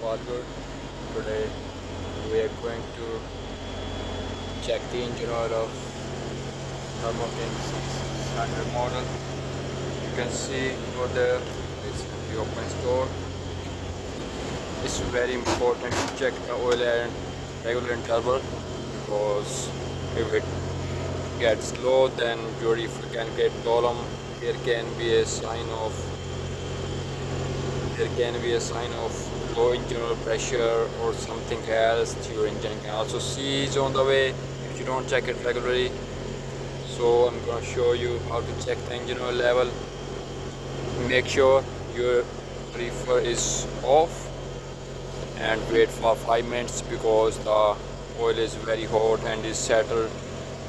forward. Today we are going to check the engine oil of Thermo King 600 model. You can see over there it's the open store. It's very important to check the oil and regular interval, because if it gets low then your reefer can get problem. There can be a sign of low engine oil pressure or something else. Your engine can also seize on the way if you don't check it regularly. So I'm going to show you how to check the engine oil level. Make sure your reefer is off and wait for 5 minutes, because the oil is very hot and is settled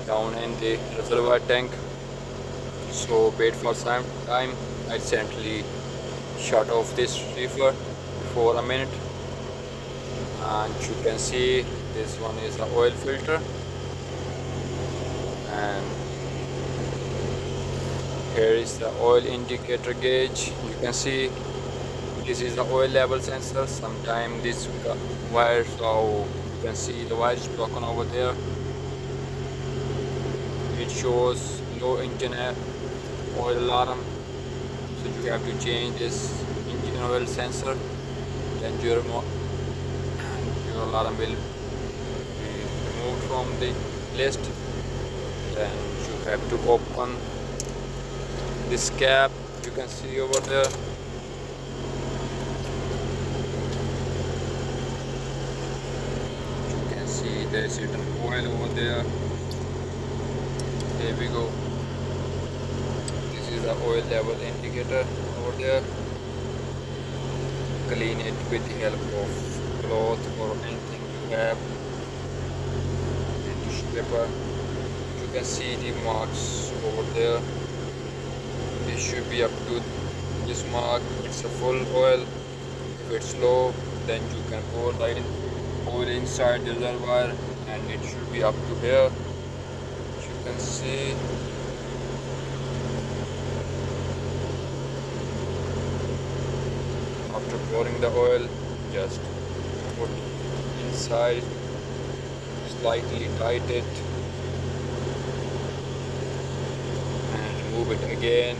down in the reservoir tank. So wait for some time. I gently shut off this reefer for a minute, and you can see this one is the oil filter, and here is the oil indicator gauge. You can see this is the oil level sensor. Sometimes this wire, so you can see the wire is broken over there. It shows low engine oil alarm, so you have to change this engine oil sensor. Then your alarm will be removed from the list. Then you have to open this cap. You can see over there. You can see there is certain oil over there. There we go. This is the oil level indicator over there. Clean it with the help of cloth or anything you have, and tissue paper. You can see the marks over there. This should be up to this mark. It's a full oil. If it's low, then you can pour the oil inside the reservoir, and it should be up to here. You can see after pouring the oil, just put inside, slightly tight it, and remove it again.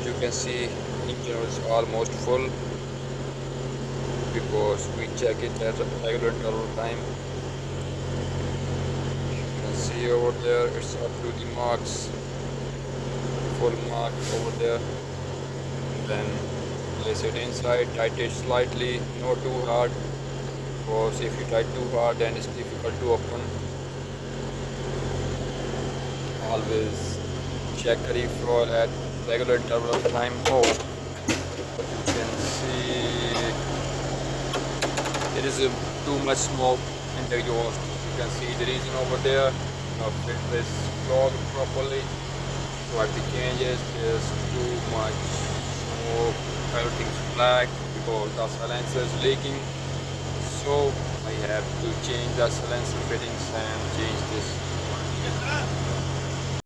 You can see engine oil is almost full, because we check it at regular interval time. You can see over there it's up to the marks, full mark over there. Then place it inside, tight it slightly, not too hard, because if you tight too hard then it's difficult to open. Always check the reefer oil at regular interval of time. Oh, you can see there is too much smoke in the exhaust. You can see the reason over there. Now filter is clogged properly. So I have to change it. There's too much smoke. Everything's black because the silencer is leaking. So I have to change the silencer fittings and change this.